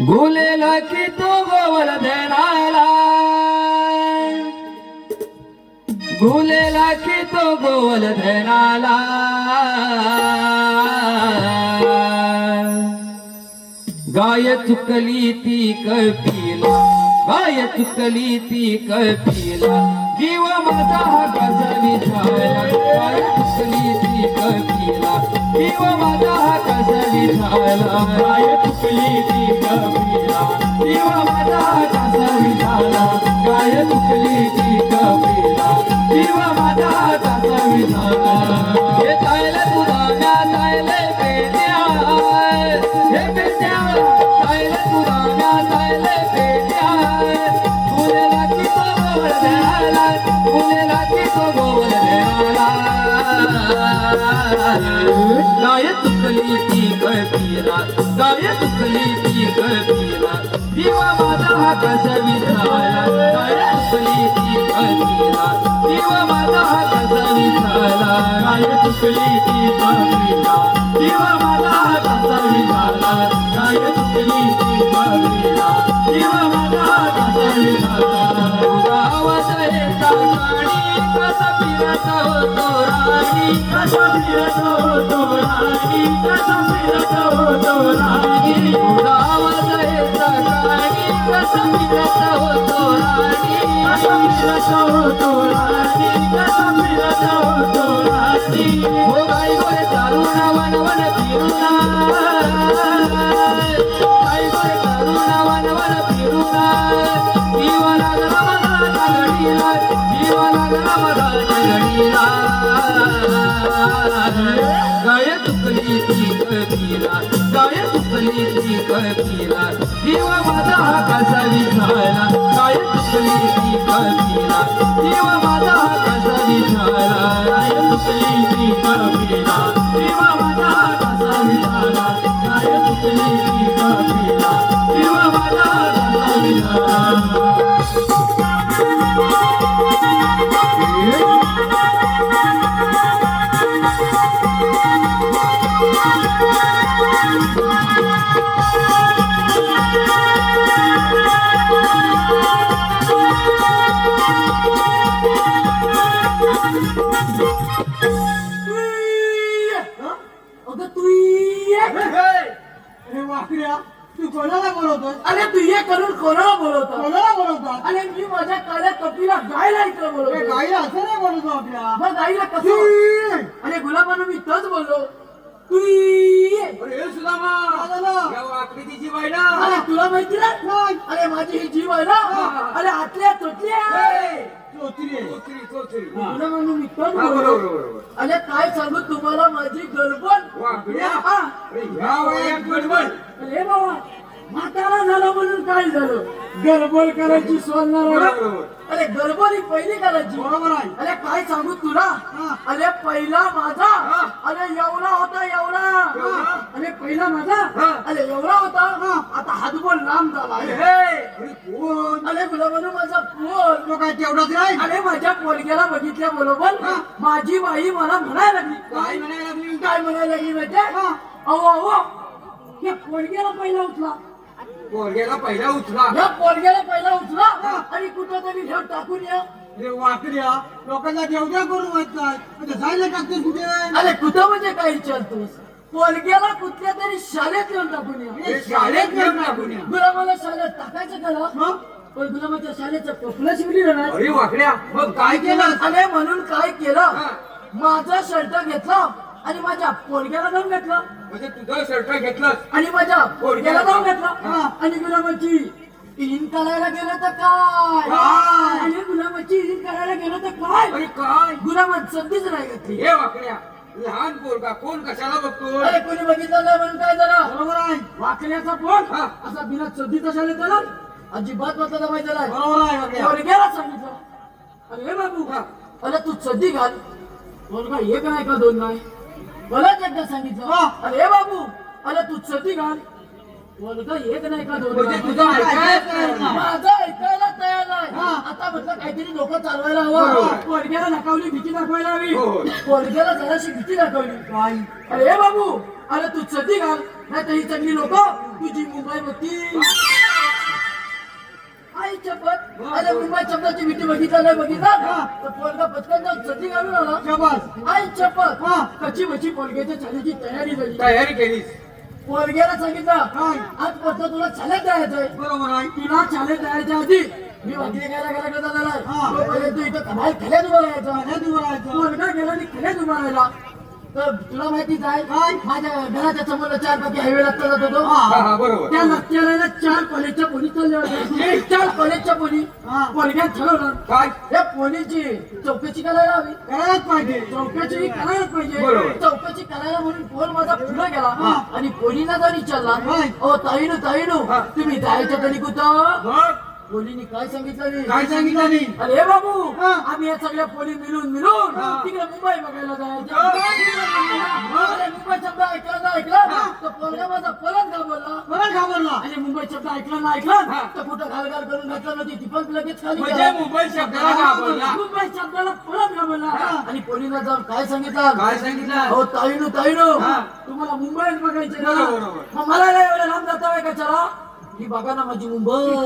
गुलेला की तो गोवल धनाला, गुलेला की तो गोवल धनाला. गाय चुकली ती कपिला, गाय चुकली ती कपिला, जीव माझा हा कसा विझाला. गाय चुकली ती कपिला, जीव माझा हा कसा विझाला. गाय चुकली ती कपिला, जीव माझा हा कसा विझाला. गाय चुकली ती कपिला, जीव माझा हा कसा विझाला. हे जायला तुझा म्या जायला पेट्या, हे पेट्या जायला तुझा म्या जायला पेट्या. गुलेला की तो गोवल धनाला, गुलेला की तो गोवल धनाला. गाय चुकली ती कपिला, गाय चुकली ती कपिला, जीव माझा हा कसा विझाला. गाय चुकली ती कपिला, जीव माझा हा कसा विझाला. गाय चुकली ती कपिला, जीव माझा हा कसा विझाला. गाय चुकली ती कपिला, जीव माझा हा कसा विझाला. गावात येता काणी कसा फिरत होतो राणी, कसा फिरत होतो राणी, कसा फिरत होतो राणी. गावात येता काणी कसा फिरत होतो राणी, कसा फिरत होतो राणी, कसा फिरत होतो राणी. हो गाई गोरे चालून वन वन फिरूना, गाई गोरे चालून वन वन फिरूना. जीव लागला माझा घडीला, जीव लागला माझा घडीला. गाय चुकली ती कपिला, गाय चुकली ती कपिला, जीव माझा हा कसा विझाला. गाय चुकली ती कपिला, जीव माझा हा कसा विझाला. गाय चुकली ती कपिला, जीव माझा हा कसा विझाला. गाय चुकली ती कपिला, जीव माझा हा कसा विझाला. अगं तू ये. अरे वाकड्या, तू कोणाला बोलवतोय? अरे तू ये करून कोणाला बोलवतो? कोणाला बोलवतो? अरे मी माझ्या काळ्या कपीला गायला इकडे बोलवतो. गाईला असं नाही बोलवतो आपल्या. मग गाईला कसं? अरे गुलाबानं मी तच बोललो. तू ये. अरे सुदामा, या वाकडीची जीव आहे ना. अरे तुला माहिती नाही? अरे माझी ही जीव आहे ना. अरे आतल्या तोतल्या गुलाबानं मी तच बोललो. अरे काय सांगू तुम्हाला माझी गडबड. वाकड्या, हा. ह्या वयात गडबड. अरे बाबा म्हातारा झाला म्हणून काय झालं? गडबड करायची सोडणार. अरे गडबड ही पहिली करायची. बरोबर आहे. अरे काय सांगू तुला? अरे पहिला माझा, अरे एवढा होता एवढा. अरे पहिला माझा, अरे एवढा होता. आता हातभर लांब झाला. अरे गुलाबानं माझा पोल. तो काय तेवढाच नाही. अरे माझ्या पोलग्याला बघितल्या बरोबर माझी बाई मला म्हणायला लागली. काय म्हणायला लागली? काय म्हणायला लागली माहिती? अहो अहो या पोरग्याला पहिला उचला, पोरग्याला पहिला उचला. या पोरग्याला पहिला उचला आणि कुठं तरी घेऊन टाकून या. अरे वाकड्या, लोकांना देवद्या करून माहित नाही. जायला टाकतेस कुठे? अरे कुठं म्हणजे काय विचारतोस? पोरग्याला कुठल्या तरी शाळेत घेऊन टाकून या. शाळेत घेऊन टाकून या. गुलाबाला शाळेत टाकायचं करा. पण गुलाबाच्या शाळेचं टोपलं शिवली ना. अरे वाकड्या, मग काय केलं? अरे म्हणून काय केलं? माझा शर्ट घेतला आणि माझ्या पोरग्याला जाऊन घेतला. म्हणजे तुझं शर्ट घेतलंस आणि माझ्या पोरग्याला जाऊन घेतला. आणि गुलाबाची इन करायला गेलं तर काय? आणि गुलाबाची इन करायला गेलं तर काय? अरे काय? गुलाबात संधीच नाही घेतली. हे वाकड्या, लहान पोरगा कोण कशाला बघतो? अरे कोणी बघितलं नाही म्हणून काय झालं? बरोबर आहे. वाकण्याचा पोट असा बिना सद्दी कशाला त्याला अजिबात म्हटलं पाहिजे. बरोबर आहे वाकड्या. पोरग्याला सांगितलं, अरे बाबू अरे तू सद्दी घाल. पोरगा एक नाही का दोन नाही? मलाच एकदा सांगितलं, अरे बाबू अरे तू सद्दी घाल. पोरगा एक नाही का दोन म्हणजे नाही. तुझं ऐकायचं माझं ऐकायला तयार नाही. आता म्हटलं काहीतरी लोक चालवायला हवं. बरोबर. पोरग्याला दाखवली भीती दाखवायला हवी. हो. पोरग्याला जराशी भीती दाखवली. काय अरे हे बाबू, अरे तू सदी घाल, नाही तर ही सगळी लोक तुझी मुंबई बघतील. आई चपत, अरे मुंबई शब्दाची भीती बघितलं नाही बघितलं तर पोरगा पटकन जाऊन सदी घालून आला. शाबास. आई चपत, कची बची पोरग्याच्या चालीची तयारी झाली. तयारी केलीस पोरग्याला सांगितलं काय? आजपासून तुला चालत जायचंय. बरोबर आहे. तुला चालत जायच्या आधी मी वाकडी घराकडे झालाय. हा. तोपर्यंत इथं कमाल खल्यात उभा राहायचा. पाण्यात उभं राहायचं. पोरगा गेला आणि खल्यात उभा राहिला. तर तुला माहितीच आहे काय? माझ्या घराच्या समोर 4 बाकी हायवे लागता जात होतो. हा बरोबर त्या रस्त्याला 4 कॉलेजच्या पोली चालल्या होत्या. 4 कॉलेजच्या पोली हा. पोरग्यात ठरवलं काय या पोलीची चौकशी करायला हवी. करायलाच पाहिजे. चौकशी करायलाच पाहिजे. बरोबर. चौकशी करायला म्हणून पोल माझा पुढे गेला हा. आणि पोलीला जर विचारला काय? ओ ताईनू हा. तुम्ही जायचं तरी कुठं? मग पोलीने काय सांगितलं काय सांगितलं नाही? अरे हे बाबू, हा. आम्ही या सगळ्या पोली मिळून हा. तिकडे मुंबई बघायला जायचं. हा. अरे मुंबई शब्द ऐकला तर पोरगा माझा परत घाबरला. परत घाबरला. आणि मुंबई शब्द ऐकला हा. तर कुठं घालघाल करून घातलं नव्हती ती पण लगेच खाली म्हणजे गेला. मुंबई शब्दाला घाबरला मुंबई शब्दाला परत घाबरला. हा. आणि पोलीला जाऊन काय सांगितलं? काय सांगितलं हो ताईनू हा. तुम्हाला मुंबईत बघायचे ना? बरोबर, बरोबर. मग मला नाही एवढं लांब जाता का चला ही बघा ना माझी मुंबई.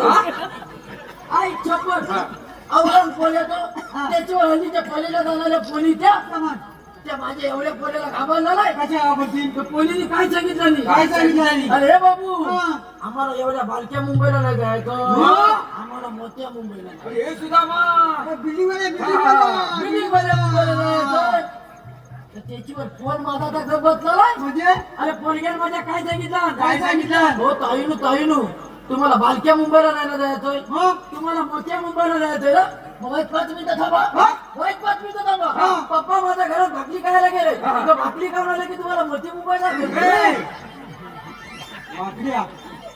आई छप्पन हा. अवघड पोल्यातो त्याच्यावर हल्लीच्या पोलीला जाणाऱ्या पोली समाज. त्या माझ्या एवढ्या पोल्याला घाबरला नाही. कशा घाबरतील? त्या पोलीने काय सांगितलं नाही? काय सांगितलं नाही? अरे हे बाबू, हा. आम्हाला एवढ्या बारक्या मुंबईला नाही जायचं. मग? आम्हाला मोठ्या मुंबईला जायचं. अरे हे सुद्धा मग अरे बिल्डिंगवाले, हा. बिल्डिंगवाले. बिल्डिंगवाल्या मुंबईला जायचं. तर त्याच्यावर फोन माझा तर गप्प बसला. म्हणजे अरे पोरग्याने माझ्या काय सांगितलं? काय सांगितलं? हो ताईनू तुम्हाला बालक्या मुंबईला नाही जायचंय. मग तुम्हाला मोठ्या मुंबईला जायचंय ना? मग वाईट 5 मिनिटं थांबा. हा? वाईट 5 मिनिटं थांबा. हा. पप्पा माझ्या घरात भाकरी खायला गेले. हा. तर भाकरी खाऊन आले की तुम्हाला मोठी मुंबईला ए! गेले. बापऱ्या.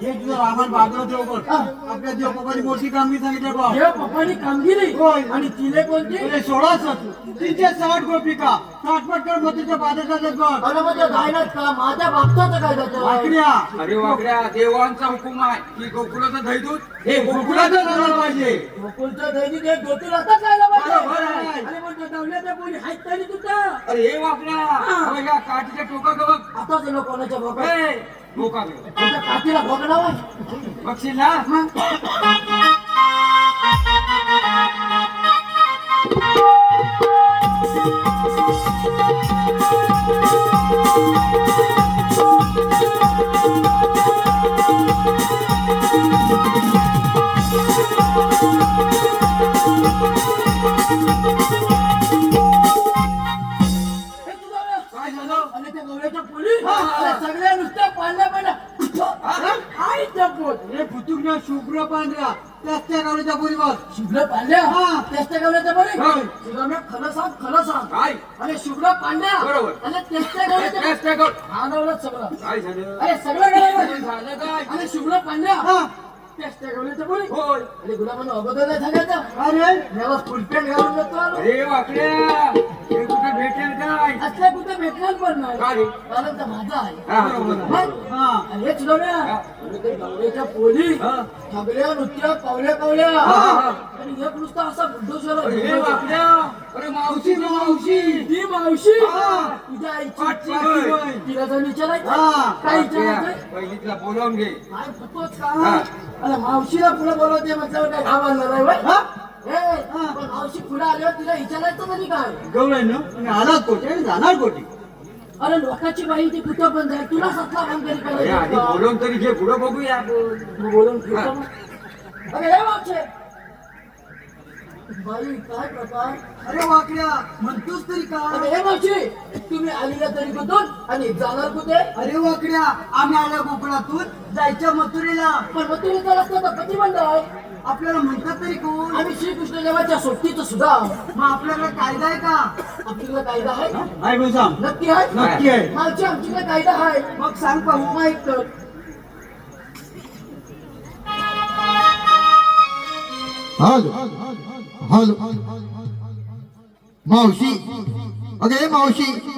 हे तुझं रावण बाजूला ठेव बघ. हा. आपल्या देवबाबांनी मोठी कामगिरी सांगितलं बघ. हे पप्पानी कामगिरी होय. आणि तिले कोणती? अरे 16 360 गोपिका 60 कर मोतीच्या बाजारात बघ. अरे म्हणजे गायनात का माझ्या बापचाचं काय जातं? बाकड्या. अरे वाकड्या देवांचा हुकूम आहे की गोकुळाचं दहीदूध हे गोकुळाचं झालं पाहिजे गोकुळचं दैनिक एक गोकुळ असंच राहिलं बरोबर पाहिजे. आहे. अरे मग दवल्याच्या बोली आहेत तरी तुझं. अरे हे वाकड्या अरे या काठीच्या टोका बघ आताच लोक कोणाच्या भोगा ए, टोका बघ. तुझ्या काठीला भोगणार आहे. बघशील ना हे तुझं रे. काय झालं आणि त्या गवळ्याच्या पोली हा. अरे सगळ्या नुसत्या पाळल्या पाहिल्या. आई जपून हे फुटुकल्या शुभ्र पांढऱ्या त्याच त्या गावच्या पोरी बघ. शुभ्र पांड्या हा. त्याच्या गवळ्याच्या पोली होय. शुभ्र खरं सांग काय अरे शुभ्र पांड्या बरोबर. आणि त्याच्या गवळ्याच्या त्याच त्या गव- हा नवला सगळं काय झालं अरे सगळं गेलं झालं काय आणि शुभ्र पांड्या हा. त्याच्या गवळ्याच्या पोली होय अरे गुलाबानं अगोदर नाही सांगायचं अरे याला फुलपेंट घालून जातो आलो. अरे वाकड्या हे कुठे भेटेल काय असल्या कुठे भेटणार पण नाही का रे? कारण तर माझा आहे हा, बरोबर. मग? हा. आणि हे सुधारण्या अरे ते गवळ्याच्या पोली हा. सगळ्या नुसत्या पावल्या हा. आणि एक नुसता असा बुद्धोशर अरे हे वाकड्या अरे मावशी मावशी ती मावशी हा. तुझ्या आईची पाठची पाठची होय. होय. तिला जर विचारायचं हा. काय विचारायचं पहिली तिला बोलावून घे काय फुटतोच हा. का अरे मावशीला पुढे बोलवते म्हटल्यावर काय घाव आणणार नाही होय? हा? ए, पण मावशी पुढे आल्यावर तिला विचारायचं तरी काय गवळ्यानं आणि आलाच कोटी आणि जाणार कोटी. अरे लोकांची बाई ती कुठं पण जाईल तुला सत्ता काम तरी अरे आधी करायचं बोलवून तरी घे पुढं बघूया तू बोलून फिरतो मग. अरे हे मावशे बाई काय प्रकार अरे वाकड्या म्हणतोस तरी का? अरे हे मावशी तुम्ही आलेल्या तरी कुठून आणि जाणार कुठे अरे वाकड्या आम्ही आल्या कोकणातून जायच्या मथुरेला. पण मग तुम्ही जर असता तर किती बंद आहे आपल्याला म्हणतात तरी कोण? आम्ही श्रीकृष्ण देवाच्या सोबतीचं सुद्धा मग आपल्याकडे कायदा आहे का? आपल्याला कायदा आहे आहे बोल सांग. नक्की आहे नक्की आहे. मावशी आमच्याकडे कायदा आहे मग सांग पाहू. माहित तर हॅलो हॅलो मावशी अगे मावशी